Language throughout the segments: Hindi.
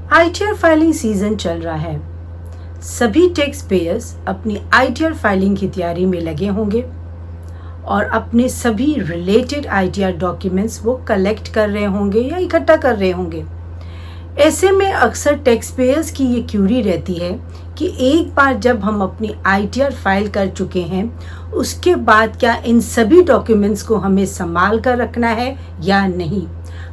आईटीआर फाइलिंग सीजन चल रहा है। सभी टैक्स पेयर्स अपनी आईटीआर फाइलिंग की तैयारी में लगे होंगे और अपने सभी रिलेटेड आईटीआर डॉक्यूमेंट्स वो कलेक्ट कर रहे होंगे या इकट्ठा कर रहे होंगे। ऐसे में अक्सर टैक्स पेयर्स की ये क्यूरी रहती है कि एक बार जब हम अपनी आईटीआर फाइल कर चुके हैं उसके बाद क्या इन सभी डॉक्यूमेंट्स को हमें संभाल कर रखना है या नहीं।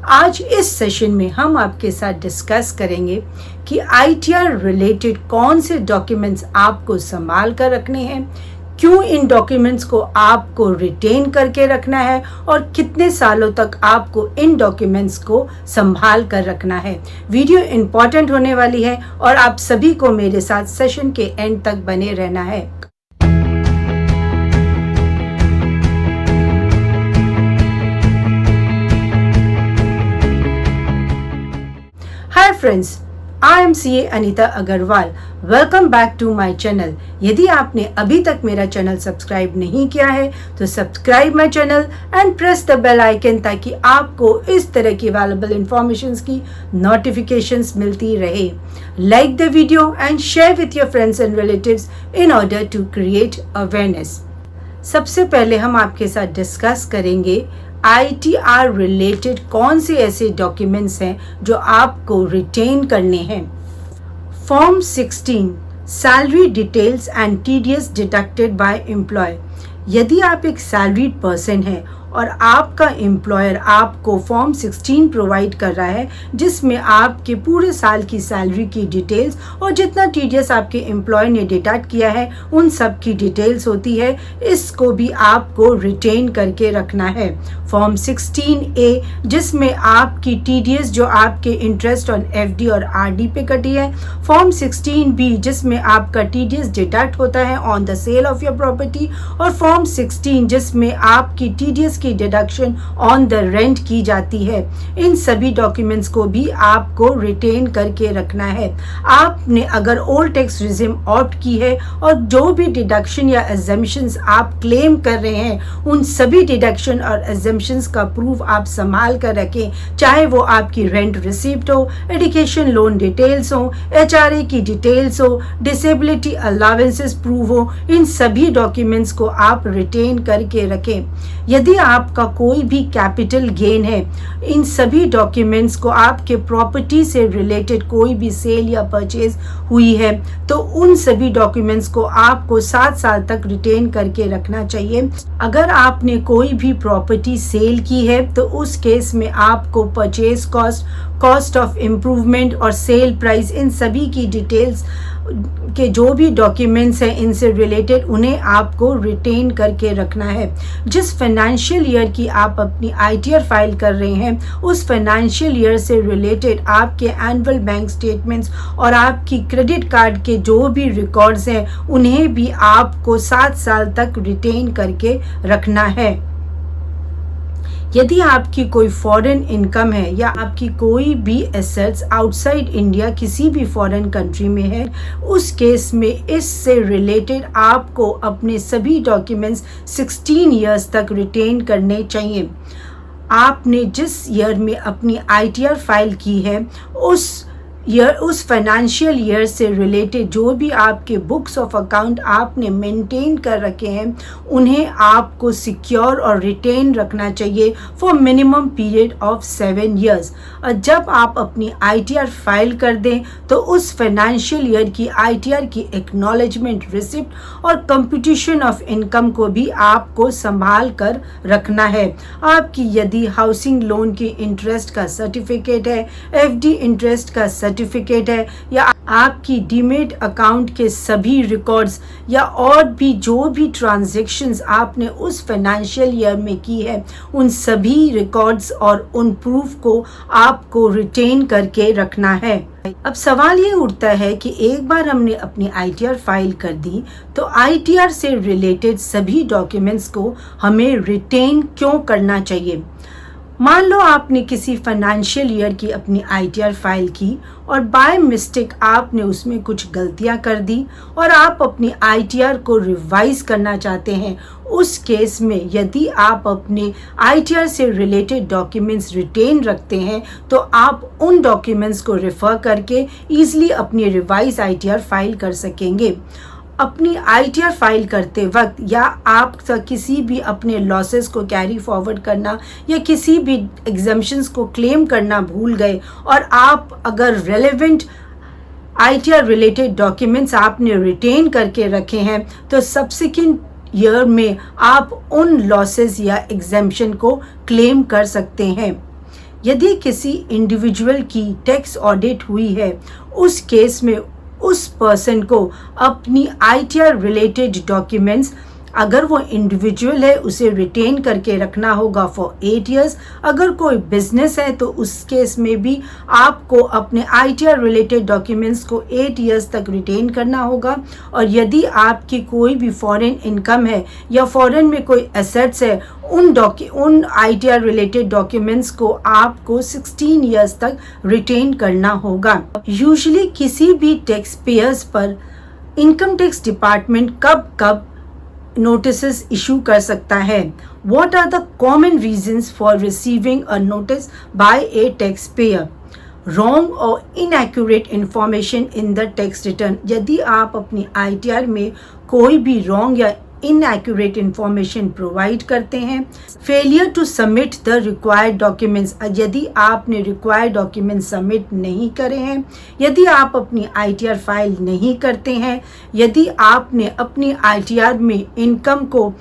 आज इस सेशन में हम आपके साथ डिस्कस करेंगे कि आईटीआर रिलेटेड कौन से डॉक्यूमेंट्स आपको संभाल कर रखने हैं, क्यों इन डॉक्यूमेंट्स को आपको रिटेन करके रखना है और कितने सालों तक आपको इन डॉक्यूमेंट्स को संभाल कर रखना है। वीडियो इम्पॉर्टेंट होने वाली है और आप सभी को मेरे साथ सेशन के एंड तक बने रहना है। Hi friends, I am CA Anita Agarwal. Welcome back to my channel. यदि आपने अभी तक मेरा चैनल सब्सक्राइब नहीं किया है तो subscribe my channel and press the bell icon ताकि आपको इस तरह की वैल्यूएबल इंफॉर्मेशंस की नोटिफिकेशंस मिलती रहे। Like the video and share with your friends and relatives in order to create awareness. सबसे पहले हम आपके साथ डिस्कस करेंगे आईटीआर रिलेटेड कौन से ऐसे डॉक्यूमेंट्स हैं जो आपको रिटेन करने हैं। Form 16 salary details and TDS deducted by employ. यदि आप एक सैलरीड पर्सन हैं और आपका एम्प्लॉयर आपको फॉर्म 16 प्रोवाइड कर रहा है जिसमें आपके पूरे साल की सैलरी की डिटेल्स और जितना टीडीएस आपके एम्प्लॉयर ने डिडक्ट किया है उन सब की डिटेल्स होती है, इसको भी आपको रिटेन करके रखना है। फॉर्म 16A जिसमें आपकी टीडीएस जो आपके इंटरेस्ट ऑन एफडी और आरडी पे कटी है। फॉर्म 16B जिसमें आपका टीडीएस डिडक्ट होता है on the sale of your property और फॉर्म 16 जिसमें आपकी टीडीएस की डिडक्शन ऑन द रेंट की जाती है। इन सभी डॉक्यूमेंट्स को भी आपको रिटेन करके रखना है। आपने अगर ओल्ड टैक्स रिजिम ऑप्ट की है और जो भी डिडक्शन या एग्जेम्पशंस आप क्लेम कर रहे हैं उन सभी डिडक्शन और एग्जेम्पशंस का प्रूफ आप संभाल कर रखें, चाहे वो आपकी रेंट रिसीप्ट हो, एजुकेशन लोन डिटेल्स हो, एचआरए की डिटेल्स हो, डिसेबिलिटी अलावेंसेस प्रूफ हो। इन सभी डॉक्यूमेंट्स को आप रिटेन करके रखें। यदि आपका कोई भी कैपिटल गेन है, इन सभी डॉक्यूमेंट्स को आपके प्रॉपर्टी से रिलेटेड कोई भी सेल या परचेज हुई है तो उन सभी डॉक्यूमेंट्स को आपको 7 साल तक रिटेन करके रखना चाहिए। अगर आपने कोई भी प्रॉपर्टी सेल की है तो उस केस में आपको purchase cost, cost of improvement और सेल प्राइस इन सभी की डिटेल्स के जो भी डॉक्यूमेंट्स हैं इनसे रिलेटेड उन्हें आपको रिटेन करके रखना है। जिस फाइनेंशियल ईयर की आप अपनी आईटीआर फाइल कर रहे हैं उस फाइनेंशियल ईयर से रिलेटेड आपके एनुअल बैंक स्टेटमेंट्स और आपकी क्रेडिट कार्ड के जो भी रिकॉर्ड्स हैं उन्हें भी आपको 7 साल तक रिटेन करके रखना है। यदि आपकी कोई फॉरेन इनकम है या आपकी कोई भी एसेट्स आउटसाइड इंडिया किसी भी फॉरेन कंट्री में है उस केस में इससे रिलेटेड आपको अपने सभी डॉक्यूमेंट्स 16 इयर्स तक रिटेन करने चाहिए। आपने जिस ईयर में अपनी आईटीआर फाइल की है उस फाइनेंशियल ईयर से रिलेटेड जो भी आपके बुक्स ऑफ अकाउंट आपने मेंटेन कर रखे हैं उन्हें आपको सिक्योर और रिटेन रखना चाहिए for minimum period of 7 years. और जब आप अपनी आईटीआर फाइल कर दें तो उस फाइनेंशियल ईयर की आईटीआर की एक्नॉलेजमेंट रिसिप्ट और कंप्यूटेशन ऑफ इनकम को भी आपको संभाल कर रखना है। आपकी यदि हाउसिंग लोन की इंटरेस्ट का सर्टिफिकेट है, एफडी इंटरेस्ट का सर्टिफिकेट है या आपकी डीमेट अकाउंट के सभी रिकॉर्ड्स या और भी जो भी ट्रांजैक्शंस आपने उस फाइनेंशियल ईयर में की है उन सभी रिकॉर्ड्स और उन प्रूफ को आपको रिटेन करके रखना है। अब सवाल ये उठता है कि एक बार हमने अपनी आईटीआर फाइल कर दी तो आईटीआर से रिलेटेड सभी डॉक्यूमेंट्स को हमें रिटेन क्यों करना चाहिए। मान लो आपने किसी फाइनेंशियल ईयर की अपनी ITR फाइल की और बाय मिस्टेक आपने उसमें कुछ गलतियां कर दी और आप अपनी ITR को रिवाइज करना चाहते हैं। उस केस में यदि आप अपने ITR से रिलेटेड डॉक्यूमेंट्स रिटेन रखते हैं तो आप उन डॉक्यूमेंट्स को रेफर करके ईजिली अपनी रिवाइज ITR फाइल कर सकेंगे। अपनी ITR फाइल करते वक्त या आप किसी भी अपने लॉसेस को कैरी फॉरवर्ड करना या किसी भी एग्जम्पशंस को क्लेम करना भूल गए और आप अगर रेलेवेंट ITR रिलेटेड डॉक्यूमेंट्स आपने रिटेन करके रखे हैं तो सब्सिक्वेंट ईयर में आप उन लॉसेस या एग्जम्पशन को क्लेम कर सकते हैं। यदि किसी इंडिविजुअल की टैक्स ऑडिट हुई है उस केस में उस पर्सन को अपनी ITR रिलेटेड डॉक्यूमेंट्स अगर वो इंडिविजुअल है उसे रिटेन करके रखना होगा फॉर 8 years। अगर कोई बिजनेस है तो उस केस में भी आपको अपने ITR रिलेटेड डॉक्यूमेंट्स को 8 years तक रिटेन करना होगा। और यदि आपकी कोई भी फॉरेन इनकम है या फॉरेन में कोई एसेट्स है उन ITR रिलेटेड डॉक्यूमेंट्स को आपको 16 years तक रिटेन करना होगा। यूजुअली किसी भी टैक्स पेयर्स पर इनकम टैक्स डिपार्टमेंट कब नोटिसेस इशू कर सकता है। What are the common reasons for receiving a notice by a taxpayer? Wrong or inaccurate information in the tax return। यदि आप अपनी ITR में कोई भी wrong या inaccurate information प्रोवाइड करते हैं, failure to submit the required documents, यदि आपने रिक्वायर्ड डॉक्यूमेंट सबमिट नहीं करे हैं, यदि आप अपनी ITR फाइल नहीं करते हैं, यदि आपने अपनी ITR में इनकम को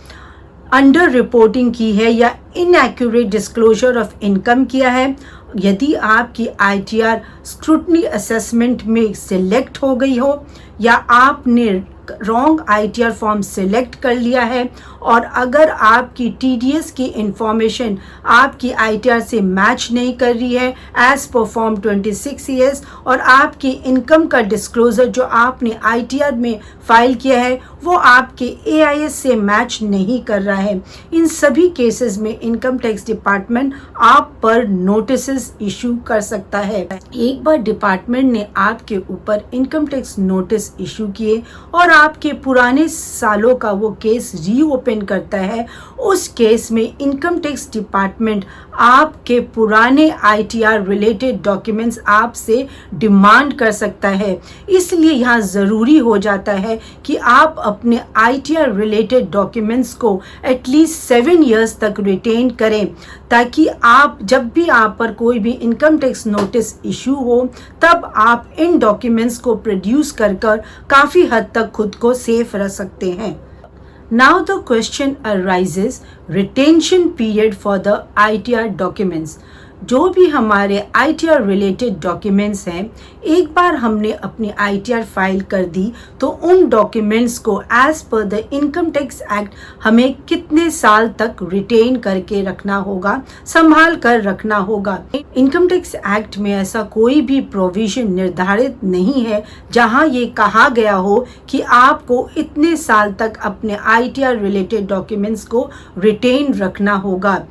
अंडर रिपोर्टिंग की है या इनएक्यूरेट डिस्क्लोजर ऑफ इनकम किया है, यदि आपकी ITR स्क्रूटनी असेसमेंट में सिलेक्ट हो गई हो या आपने रॉन्ग ITR फॉर्म सिलेक्ट कर लिया है और अगर आपकी TDS की इंफॉर्मेशन आपकी ITR से मैच नहीं कर रही है एज पर फॉर्म 26 years और आपकी इनकम का डिस्क्लोजर जो आपने ITR में फाइल किया है वो आपके AIS से मैच नहीं कर रहा है, इन सभी केसेस में इनकम टैक्स डिपार्टमेंट आप पर नोटिसेस इशू कर सकता है। एक बार डिपार्टमेंट ने आपके ऊपर इनकम टैक्स नोटिस इशू किए और आपके पुराने सालों का वो केस रीओपन करता है, उस केस में इनकम टैक्स डिपार्टमेंट आपके पुराने ITR रिलेटेड डॉक्यूमेंट्स आपसे डिमांड कर सकता है। इसलिए यहाँ ज़रूरी हो जाता है कि आप अपने ITR रिलेटेड डॉक्यूमेंट्स को एटलीस्ट 7 years तक रिटेन करें ताकि आप जब भी आप पर कोई भी इनकम टैक्स नोटिस इशू हो तब आप इन डॉक्यूमेंट्स को प्रोड्यूस कर काफ़ी हद तक खुद को सेफ रख सकते हैं। Now the question arises, retention period for the ITR documents। जो भी हमारे ITR रिलेटेड डॉक्यूमेंट्स हैं, एक बार हमने अपनी ITR फाइल कर दी तो उन डॉक्यूमेंट्स को as per the income tax act हमें कितने साल तक रिटेन करके रखना होगा, संभाल कर रखना होगा। इनकम टैक्स एक्ट में ऐसा कोई भी प्रोविजन निर्धारित नहीं है जहां ये कहा गया हो कि आपको इतने साल तक अपने ITR रिलेटेड डॉक्यूमेंट्स को रिटेन रखना होगा।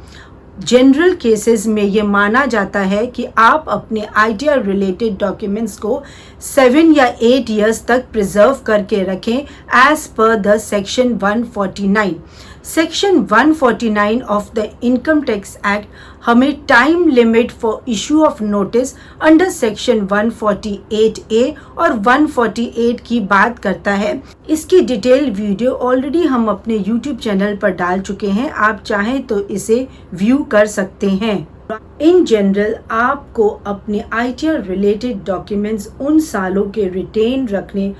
जनरल केसेस में ये माना जाता है कि आप अपने ITR रिलेटेड डॉक्यूमेंट्स को 7 या 8 years तक प्रिजर्व करके रखें as per the section 149। Section 149 of the income tax act हमें time limit for issue of notice under section 148A और 148 की बात करता है। इसकी डिटेल वीडियो ऑलरेडी हम अपने YouTube चैनल पर डाल चुके हैं, आप चाहें तो इसे व्यू कर सकते हैं। इन जनरल आपको अपने ITR रिलेटेड डॉक्यूमेंट्स उन सालों के रिटेन रखने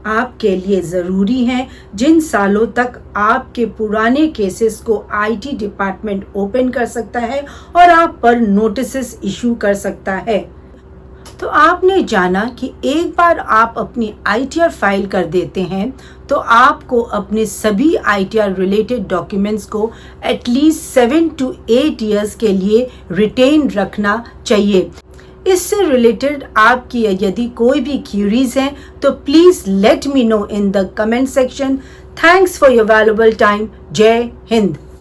आपके लिए ज़रूरी हैं जिन सालों तक आपके पुराने केसेस को IT डिपार्टमेंट ओपन कर सकता है और आप पर नोटिसेस इशू कर सकता है। तो आपने जाना कि एक बार आप अपनी ITR फाइल कर देते हैं तो आपको अपने सभी ITR रिलेटेड डॉक्यूमेंट्स को एटलीस्ट 7 to 8 years के लिए रिटेन रखना चाहिए। इससे रिलेटेड आपकी यदि कोई भी क्यूरीज हैं तो please let me know in the comment section. Thanks for your valuable time. जय हिंद।